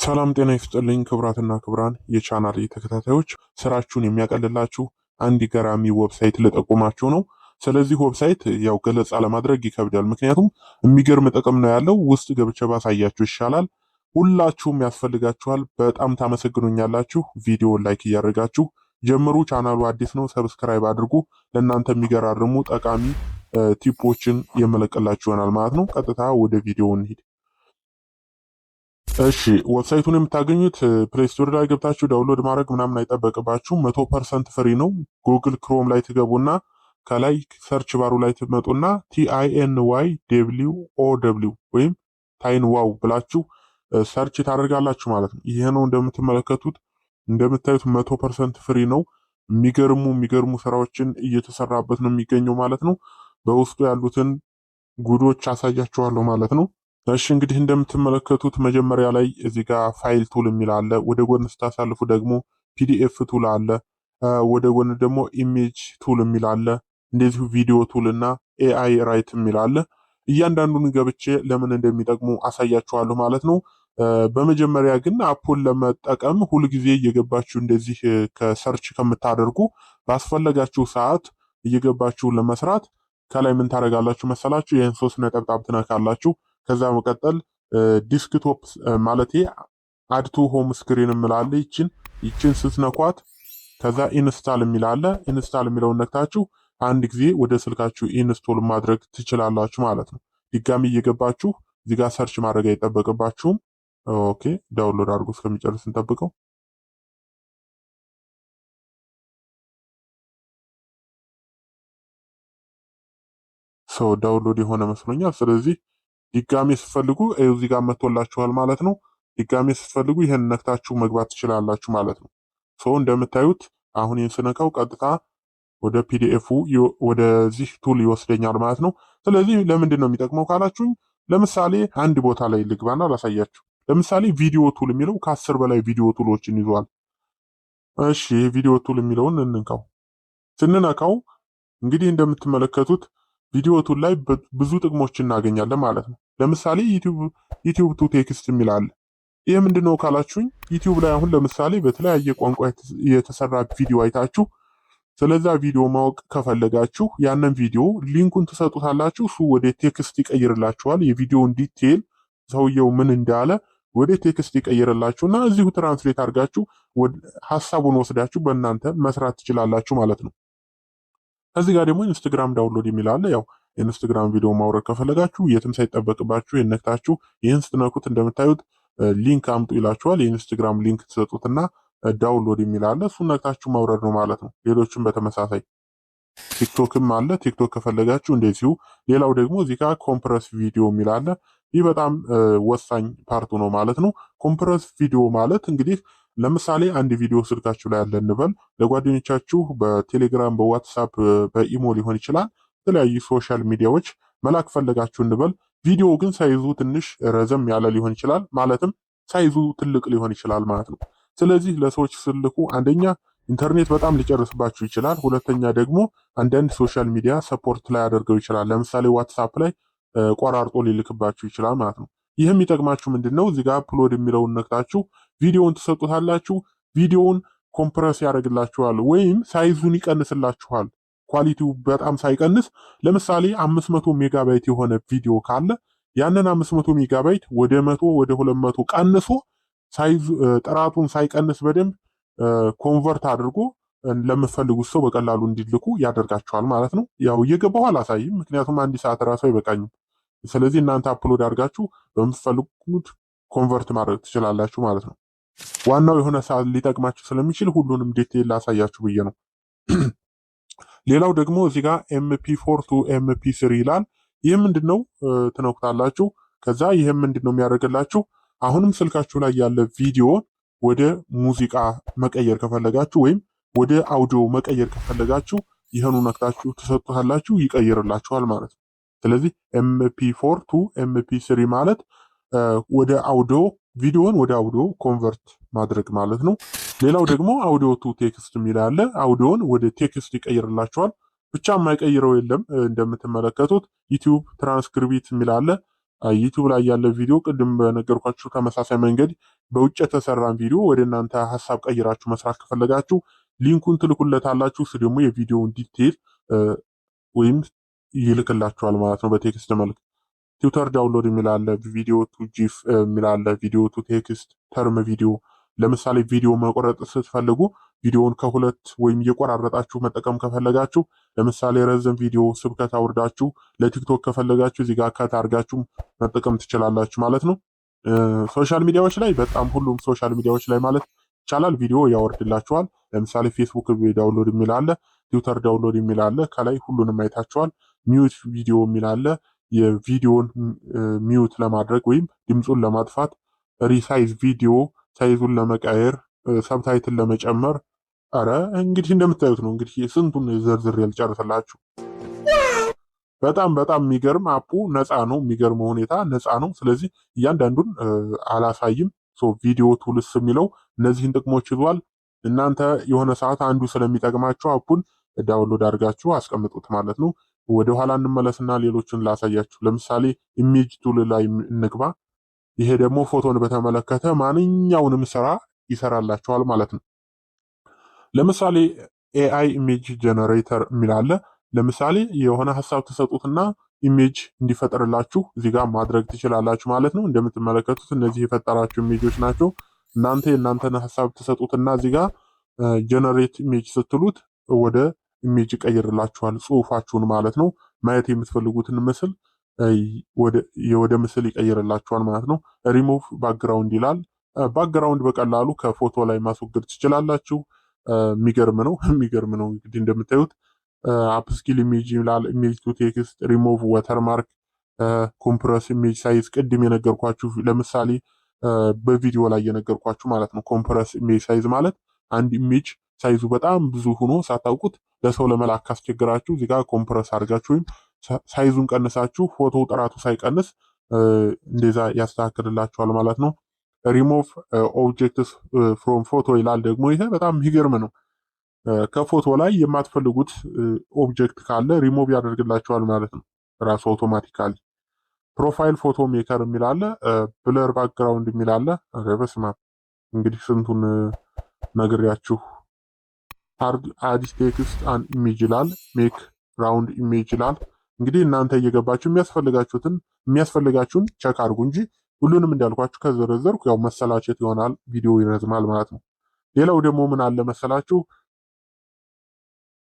ሰላም ጤና ይስጥልኝ ክቡራትና ክቡራን የቻናል ተከታታዮች፣ ስራችሁን የሚያቀልላችሁ አንድ ገራሚ ዌብሳይት ልጠቁማችሁ ነው። ስለዚህ ዌብሳይት ያው ገለጻ ለማድረግ ይከብዳል፣ ምክንያቱም የሚገርም ጥቅም ነው ያለው። ውስጥ ገብቼ ባሳያችሁ ይሻላል። ሁላችሁም ያስፈልጋችኋል። በጣም ታመሰግኑኛላችሁ። ቪዲዮውን ላይክ እያደረጋችሁ ጀምሩ። ቻናሉ አዲስ ነው፣ ሰብስክራይብ አድርጉ። ለእናንተ የሚገራርሙ ጠቃሚ ቲፖችን የመለቀላችሁ ይሆናል ማለት ነው። ቀጥታ ወደ ቪዲዮ እንሂድ። እሺ ዌብሳይቱን የምታገኙት ፕሌይ ስቶር ላይ ገብታችሁ ዳውንሎድ ማድረግ ምናምን አይጠበቅባችሁም። 100% ፍሪ ነው። ጉግል ክሮም ላይ ትገቡና ከላይ ሰርች ባሩ ላይ ትመጡና TINYWOW ወይም ታይን ዋው ብላችሁ ሰርች ታደርጋላችሁ ማለት ነው። ይሄ ነው እንደምታዩት 100% ፍሪ ነው። የሚገርሙ ስራዎችን እየተሰራበት ነው የሚገኘው ማለት ነው። በውስጡ ያሉትን ጉዶች አሳያችኋለሁ ማለት ነው። እሺ እንግዲህ እንደምትመለከቱት መጀመሪያ ላይ እዚህ ጋር ፋይል ቱል የሚል አለ። ወደ ጎን ስታሳልፉ ደግሞ ፒዲኤፍ ቱል አለ። ወደ ጎን ደግሞ ኢሜጅ ቱል የሚል አለ። እንደዚሁ ቪዲዮ ቱል እና ኤአይ ራይት የሚል አለ። እያንዳንዱን ገብቼ ለምን እንደሚጠቅሙ አሳያችኋለሁ ማለት ነው። በመጀመሪያ ግን አፑን ለመጠቀም ሁልጊዜ እየገባችሁ እንደዚህ ከሰርች ከምታደርጉ ባስፈለጋችሁ ሰዓት እየገባችሁ ለመስራት ከላይ ምን ታደርጋላችሁ መሰላችሁ? ይህን 3 ነጠብጣብ ትነካላችሁ። ከዛ መቀጠል ዲስክቶፕ ማለቴ አድቱ ሆም ስክሪን እምላለ ይችን ስትነኳት ከዛ ኢንስታል የሚላለ ኢንስታል የሚለውን ነክታችሁ አንድ ጊዜ ወደ ስልካችሁ ኢንስቶል ማድረግ ትችላላችሁ ማለት ነው። ድጋሚ እየገባችሁ እዚህ ጋር ሰርች ማድረግ አይጠበቅባችሁም። ኦኬ ዳውንሎድ አድርጎ እስከሚጨርስ እንጠብቀው። ዳውንሎድ የሆነ መስሎኛል። ስለዚህ ድጋሜ ስትፈልጉ እዚህ ጋር መጥቶላችኋል ማለት ነው። ድጋሜ ስትፈልጉ ይሄን ነክታችሁ መግባት ትችላላችሁ ማለት ነው። እንደምታዩት አሁን ይህን ስነካው ቀጥታ ወደ ፒዲኤፉ ወደዚህ ቱል ይወስደኛል ማለት ነው። ስለዚህ ለምንድን ነው የሚጠቅመው ካላችሁኝ፣ ለምሳሌ አንድ ቦታ ላይ ልግባና ላሳያችሁ። ለምሳሌ ቪዲዮ ቱል የሚለው ከ10 በላይ ቪዲዮ ቱሎችን ይዟል። እሺ ቪዲዮ ቱል የሚለውን እንንካው። ስንነካው እንግዲህ እንደምትመለከቱት ቪዲዮ ቱል ላይ ብዙ ጥቅሞች እናገኛለን ማለት ነው። ለምሳሌ ዩቲዩብ ቱ ቴክስት የሚል አለ። ይህ ምንድነው ካላችሁኝ፣ ዩቲዩብ ላይ አሁን ለምሳሌ በተለያየ ቋንቋ የተሰራ ቪዲዮ አይታችሁ ስለዛ ቪዲዮ ማወቅ ከፈለጋችሁ ያንን ቪዲዮ ሊንኩን ትሰጡታላችሁ። እሱ ወደ ቴክስት ይቀይርላችኋል። የቪዲዮውን ዲቴል ሰውየው ምን እንዳለ ወደ ቴክስት ይቀይርላችሁና እዚሁ ትራንስሌት አድርጋችሁ ሀሳቡን ወስዳችሁ በእናንተ መስራት ትችላላችሁ ማለት ነው። እዚህ ጋር ደግሞ ኢንስታግራም ዳውንሎድ የሚል አለ። ያው ኢንስታግራም ቪዲዮ ማውረድ ከፈለጋችሁ የትም ሳይጠበቅባችሁ የነክታችሁ ይህን ስትነኩት እንደምታዩት ሊንክ አምጡ ይላችኋል። የኢንስታግራም ሊንክ ትሰጡትና ዳውንሎድ የሚል አለ። እሱን ነክታችሁ ማውረድ ነው ማለት ነው። ሌሎችም በተመሳሳይ ቲክቶክም አለ። ቲክቶክ ከፈለጋችሁ እንደዚሁ። ሌላው ደግሞ እዚህ ጋር ኮምፕረስ ቪዲዮ የሚል አለ። ይህ በጣም ወሳኝ ፓርቱ ነው ማለት ነው። ኮምፕረስ ቪዲዮ ማለት እንግዲህ ለምሳሌ አንድ ቪዲዮ ስልካችሁ ላይ ያለ እንበል፣ ለጓደኞቻችሁ በቴሌግራም በዋትሳፕ በኢሞ ሊሆን ይችላል፣ የተለያዩ ሶሻል ሚዲያዎች መላክ ፈለጋችሁ እንበል። ቪዲዮ ግን ሳይዙ ትንሽ ረዘም ያለ ሊሆን ይችላል፣ ማለትም ሳይዙ ትልቅ ሊሆን ይችላል ማለት ነው። ስለዚህ ለሰዎች ስልኩ አንደኛ ኢንተርኔት በጣም ሊጨርስባችሁ ይችላል። ሁለተኛ ደግሞ አንዳንድ ሶሻል ሚዲያ ሰፖርት ላይ ያደርገው ይችላል። ለምሳሌ ዋትሳፕ ላይ ቆራርጦ ሊልክባችሁ ይችላል ማለት ነው። ይህም የሚጠቅማችሁ ምንድነው? እዚህ ጋር አፕሎድ የሚለውን ነክታችሁ ቪዲዮውን ትሰጡታላችሁ። ቪዲዮውን ኮምፕረስ ያደርግላችኋል ወይም ሳይዙን ይቀንስላችኋል። ኳሊቲው በጣም ሳይቀንስ ለምሳሌ 500 ሜጋባይት የሆነ ቪዲዮ ካለ ያንን 500 ሜጋባይት ወደ 100 ወደ 200 ቀንሶ ሳይዙ ጥራቱን ሳይቀንስ በደንብ ኮንቨርት አድርጎ ለምትፈልጉት ሰው በቀላሉ እንዲልኩ ያደርጋችኋል ማለት ነው። ያው እየገባሁ አላሳይም፣ ምክንያቱም አንድ ሰዓት ራሱ አይበቃኝም። ስለዚህ እናንተ አፕሎድ አድርጋችሁ በምትፈልጉት ኮንቨርት ማድረግ ትችላላችሁ ማለት ነው። ዋናው የሆነ ሰዓት ሊጠቅማችሁ ስለሚችል ሁሉንም ዲቴል ላሳያችሁ ብዬ ነው። ሌላው ደግሞ እዚህ ጋር MP4 ቱ MP3 ይላል። ይህ ምንድነው? ትነኩታላችሁ። ከዛ ይህም ምንድነው የሚያደርግላችሁ? አሁንም ስልካችሁ ላይ ያለ ቪዲዮ ወደ ሙዚቃ መቀየር ከፈለጋችሁ ወይም ወደ አውዲዮ መቀየር ከፈለጋችሁ ይህኑ ነክታችሁ ትሰጡታላችሁ፣ ይቀይርላችኋል ማለት ነው። ስለዚህ MP4 ቱ MP3 ማለት ወደ አውዲዮ ቪዲዮን ወደ አውዲዮ ኮንቨርት ማድረግ ማለት ነው። ሌላው ደግሞ አውዲዮ ቱ ቴክስት የሚል አለ። አውዲዮን ወደ ቴክስት ይቀይርላችኋል። ብቻ የማይቀይረው የለም። እንደምትመለከቱት ዩቲዩብ ትራንስክሪፕት የሚል አለ። ዩቲዩብ ላይ ያለ ቪዲዮ ቅድም በነገርኳችሁ ተመሳሳይ መንገድ በውጭ የተሰራን ቪዲዮ ወደ እናንተ ሀሳብ ቀይራችሁ መስራት ከፈለጋችሁ ሊንኩን ትልኩለታላችሁ። እሱ ደግሞ የቪዲዮውን ዲቴይል ወይም ይልክላችኋል ማለት ነው በቴክስት መልክ። ቲዩተር ዳውንሎድ የሚላለ ቪዲዮ ቱ ጂፍ የሚላለ ቪዲዮ ቱ ቴክስት ተርም ቪዲዮ። ለምሳሌ ቪዲዮ መቆረጥ ስትፈልጉ ቪዲዮውን ከሁለት ወይም እየቆራረጣችሁ መጠቀም ከፈለጋችሁ ለምሳሌ ረዘም ቪዲዮ ስብከት አውርዳችሁ ለቲክቶክ ከፈለጋችሁ እዚህ ጋር ከት አድርጋችሁ መጠቀም ትችላላችሁ ማለት ነው። ሶሻል ሚዲያዎች ላይ በጣም ሁሉም ሶሻል ሚዲያዎች ላይ ማለት ይቻላል ቪዲዮ ያወርድላችኋል። ለምሳሌ ፌስቡክ ዳውንሎድ የሚል አለ፣ ትዊተር ዳውንሎድ የሚል አለ። ከላይ ሁሉንም አይታችኋል። ሚዩት ቪዲዮ የሚል አለ፣ የቪዲዮን ሚዩት ለማድረግ ወይም ድምፁን ለማጥፋት፣ ሪሳይዝ ቪዲዮ ሳይዙን ለመቀየር፣ ሰብታይትን ለመጨመር። አረ እንግዲህ እንደምታዩት ነው። እንግዲህ ስንቱን ዝርዝር ያልጨርስላችሁ። በጣም በጣም የሚገርም አፑ ነፃ ነው። የሚገርመው ሁኔታ ነፃ ነው። ስለዚህ እያንዳንዱን አላሳይም። ቪዲዮ ቱልስ የሚለው እነዚህን ጥቅሞች ይዟል። እናንተ የሆነ ሰዓት አንዱ ስለሚጠቅማችሁ አፑን ዳውንሎድ አድርጋችሁ አስቀምጡት ማለት ነው። ወደ ኋላ እንመለስና ሌሎችን ላሳያችሁ። ለምሳሌ ኢሜጅ ቱል ላይ እንግባ። ይሄ ደግሞ ፎቶን በተመለከተ ማንኛውንም ስራ ይሰራላችኋል ማለት ነው። ለምሳሌ ኤአይ ኢሜጅ ጀነሬተር የሚላለ ለምሳሌ የሆነ ሀሳብ ተሰጡትና ኢሜጅ እንዲፈጠርላችሁ እዚህ ጋር ማድረግ ትችላላችሁ ማለት ነው። እንደምትመለከቱት እነዚህ የፈጠራችሁ ኢሜጆች ናቸው። እናንተ የእናንተን ሀሳብ ተሰጡትና እዚህ ጋር ጀነሬት ኢሜጅ ስትሉት ወደ ኢሜጅ ይቀይርላችኋል፣ ጽሁፋችሁን ማለት ነው። ማየት የምትፈልጉትን ምስል ወደ ምስል ይቀይርላችኋል ማለት ነው። ሪሙቭ ባክግራውንድ ይላል። ባክግራውንድ በቀላሉ ከፎቶ ላይ ማስወገድ ትችላላችሁ። የሚገርም ነው። የሚገርም ነው። እንግዲህ እንደምታዩት አፕስኪል ኢሜጅ ይላል። ኢሜጅ ቱ ቴክስት፣ ሪሙቭ ወተርማርክ፣ ኮምፕረስ ኢሜጅ ሳይዝ ቅድም የነገርኳችሁ ለምሳሌ በቪዲዮ ላይ የነገርኳችሁ ማለት ነው። ኮምፕረስ ኢሜጅ ሳይዝ ማለት አንድ ኢሜጅ ሳይዙ በጣም ብዙ ሆኖ ሳታውቁት ለሰው ለመላክ ካስቸግራችሁ እዚህ ጋር ኮምፕረስ አድርጋችሁ ወይም ሳይዙን ቀንሳችሁ ፎቶ ጥራቱ ሳይቀንስ እንደዛ ያስተካክልላችኋል ማለት ነው። ሪሞቭ ኦብጀክትስ ፍሮም ፎቶ ይላል። ደግሞ ይሄ በጣም የሚገርም ነው። ከፎቶ ላይ የማትፈልጉት ኦብጀክት ካለ ሪሞቭ ያደርግላችኋል ማለት ነው ራሱ አውቶማቲካሊ። ፕሮፋይል ፎቶ ሜከር የሚላለ፣ ብለር ባክግራውንድ የሚላለ። በስመ አብ እንግዲህ ስንቱን ነግሬያችሁ። አዲስ ቴክስት አን ኢሜጅ ይላል። ሜክ ራውንድ ኢሜጅ ይላል። እንግዲህ እናንተ እየገባችሁ የሚያስፈልጋችሁን ቸክ አድርጉ እንጂ ሁሉንም እንዳልኳችሁ ከዘረዘርኩ ያው መሰላቸት ይሆናል፣ ቪዲዮ ይረዝማል ማለት ነው። ሌላው ደግሞ ምን አለ መሰላችሁ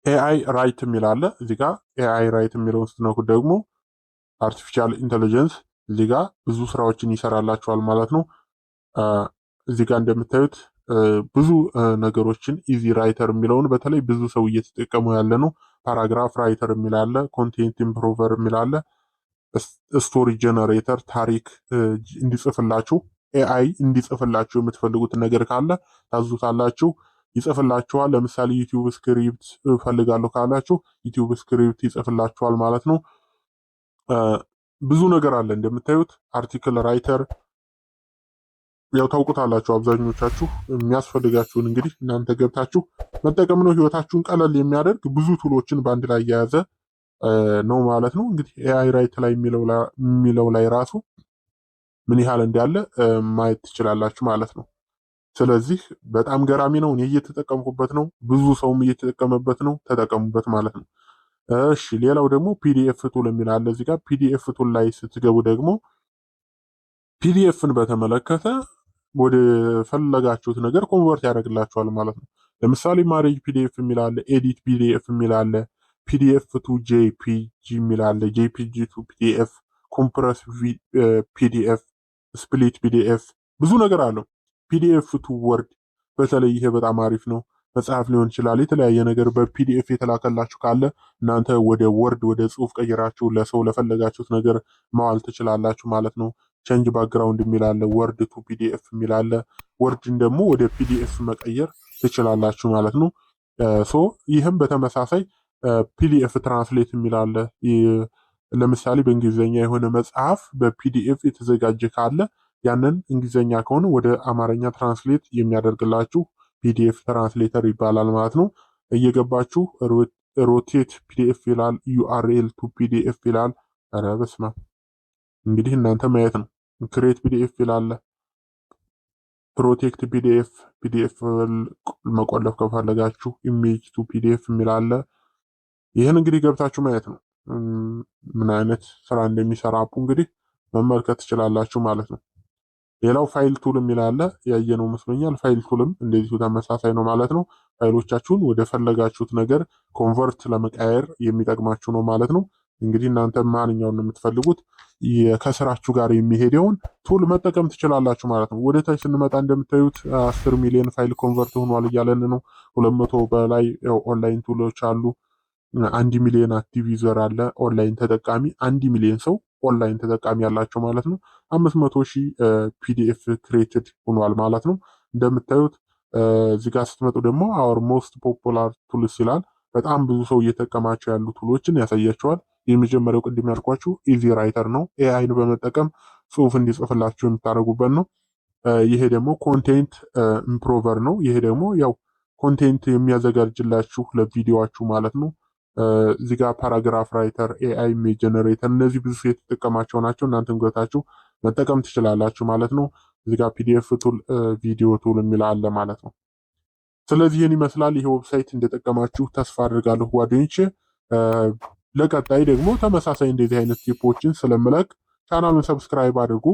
ኤአይ ራይት የሚል አለ። እዚህ ጋር ኤአይ ራይት የሚለውን ስትነኩት ደግሞ አርቲፊሻል ኢንተለጀንስ እዚህ ጋር ብዙ ስራዎችን ይሰራላችኋል ማለት ነው። እዚህ ጋር እንደምታዩት ብዙ ነገሮችን ኢዚ ራይተር የሚለውን በተለይ ብዙ ሰው እየተጠቀሙ ያለ ነው። ፓራግራፍ ራይተር የሚል አለ። ኮንቴንት ኢምፕሮቨር የሚል አለ። ስቶሪ ጀነሬተር ታሪክ እንዲጽፍላችሁ ኤአይ እንዲጽፍላችሁ የምትፈልጉትን ነገር ካለ ታዙታላችሁ፣ ይጽፍላችኋል። ለምሳሌ ዩቲዩብ ስክሪፕት ፈልጋለሁ ካላችሁ ዩቲዩብ ስክሪፕት ይጽፍላችኋል ማለት ነው። ብዙ ነገር አለ እንደምታዩት። አርቲክል ራይተር ያው ታውቁታላችሁ አብዛኞቻችሁ። የሚያስፈልጋችሁን እንግዲህ እናንተ ገብታችሁ መጠቀም ነው። ህይወታችሁን ቀለል የሚያደርግ ብዙ ቱሎችን በአንድ ላይ የያዘ ነው ማለት ነው። እንግዲህ ኤአይ ራይት ላይ የሚለው ላይ ራሱ ምን ያህል እንዳለ ማየት ትችላላችሁ ማለት ነው። ስለዚህ በጣም ገራሚ ነው። እኔ እየተጠቀምኩበት ነው። ብዙ ሰውም እየተጠቀመበት ነው። ተጠቀሙበት ማለት ነው። እሺ ሌላው ደግሞ ፒዲኤፍ ቱል የሚል አለ እዚህ ጋር። ፒዲኤፍ ቱል ላይ ስትገቡ ደግሞ ፒዲኤፍን በተመለከተ ወደ ፈለጋችሁት ነገር ኮንቨርት ያደርግላችኋል ማለት ነው። ለምሳሌ ማሬጅ ፒዲኤፍ የሚል አለ፣ ኤዲት ፒዲኤፍ የሚል አለ፣ ፒዲኤፍ ቱ ጄፒጂ የሚል አለ፣ ጄፒጂ ቱ ፒዲኤፍ፣ ኮምፕረስ ፒዲኤፍ፣ ስፕሊት ፒዲኤፍ፣ ብዙ ነገር አለው። ፒዲኤፍ ቱ ወርድ በተለይ ይሄ በጣም አሪፍ ነው። መጽሐፍ ሊሆን ይችላል፣ የተለያየ ነገር በፒዲኤፍ የተላከላችሁ ካለ እናንተ ወደ ወርድ ወደ ጽሁፍ ቀይራችሁ ለሰው ለፈለጋችሁት ነገር ማዋል ትችላላችሁ ማለት ነው። ቼንጅ ባክግራውንድ የሚላለ፣ ወርድ ቱ ፒዲኤፍ የሚላለ፣ ወርድን ደግሞ ወደ ፒዲኤፍ መቀየር ትችላላችሁ ማለት ነው። ይህም በተመሳሳይ ፒዲኤፍ ትራንስሌት የሚላለ፣ ለምሳሌ በእንግሊዝኛ የሆነ መጽሐፍ በፒዲኤፍ የተዘጋጀ ካለ ያንን እንግሊዝኛ ከሆነ ወደ አማርኛ ትራንስሌት የሚያደርግላችሁ ፒዲኤፍ ትራንስሌተር ይባላል ማለት ነው። እየገባችሁ ሮቴት ፒዲኤፍ ይላል፣ ዩአርኤል ቱ ፒዲኤፍ ይላል። ኧረ በስመ አብ እንግዲህ እናንተ ማየት ነው። ክሬት ፒዲኤፍ ይላል፣ ፕሮቴክት ፒዲኤፍ፣ ፒዲኤፍ መቆለፍ ከፈለጋችሁ ኢሜጅ ቱ ፒዲኤፍ የሚላለ። ይህን እንግዲህ ገብታችሁ ማየት ነው። ምን አይነት ስራ እንደሚሰራ አፑ እንግዲህ መመልከት ትችላላችሁ ማለት ነው። ሌላው ፋይል ቱል የሚላለ ያየነው መስሎኛል። ፋይል ቱልም እንደዚሁ ተመሳሳይ ነው ማለት ነው። ፋይሎቻችሁን ወደ ፈለጋችሁት ነገር ኮንቨርት ለመቀየር የሚጠቅማችሁ ነው ማለት ነው። እንግዲህ እናንተ ማንኛውን ነው የምትፈልጉት ከስራችሁ ጋር የሚሄደውን ቱል መጠቀም ትችላላችሁ ማለት ነው። ወደ ታች ስንመጣ እንደምታዩት 10 ሚሊዮን ፋይል ኮንቨርት ሆኗል እያለን ነው። 200 በላይ ኦንላይን ቱሎች አሉ። 1 ሚሊዮን አክቲቭ ዩዘር አለ። ኦንላይን ተጠቃሚ 1 ሚሊዮን ሰው ኦንላይን ተጠቃሚ ያላቸው ማለት ነው። 500,000 ፒዲኤፍ ክሬትድ ሆኗል ማለት ነው። እንደምታዩት እዚህ ጋር ስትመጡ ደግሞ አወር ሞስት ፖፑላር ቱልስ ይላል። በጣም ብዙ ሰው እየተጠቀማቸው ያሉ ቱሎችን ያሳያቸዋል። የመጀመሪያው ቅድም ያልኳችሁ ኢዚ ራይተር ነው። ኤአይን በመጠቀም ጽሁፍ እንዲጽፍላችሁ የምታደርጉበት ነው። ይሄ ደግሞ ኮንቴንት ኢምፕሮቨር ነው። ይሄ ደግሞ ያው ኮንቴንት የሚያዘጋጅላችሁ ለቪዲዮችሁ ማለት ነው። እዚህ ጋር ፓራግራፍ ራይተር፣ ኤአይ ኢሜጅ ጀነሬተር፣ እነዚህ ብዙ የተጠቀማቸው ናቸው። እናንተም ገብታችሁ መጠቀም ትችላላችሁ ማለት ነው። እዚህ ጋር ፒዲኤፍ ቱል፣ ቪዲዮ ቱል የሚል አለ ማለት ነው። ስለዚህ ይህን ይመስላል። ይሄ ዌብሳይት እንደጠቀማችሁ ተስፋ አድርጋለሁ ጓደኞቼ። ለቀጣይ ደግሞ ተመሳሳይ እንደዚህ አይነት ቲፖችን ስለምለቅ ቻናሉን ሰብስክራይብ አድርጉ።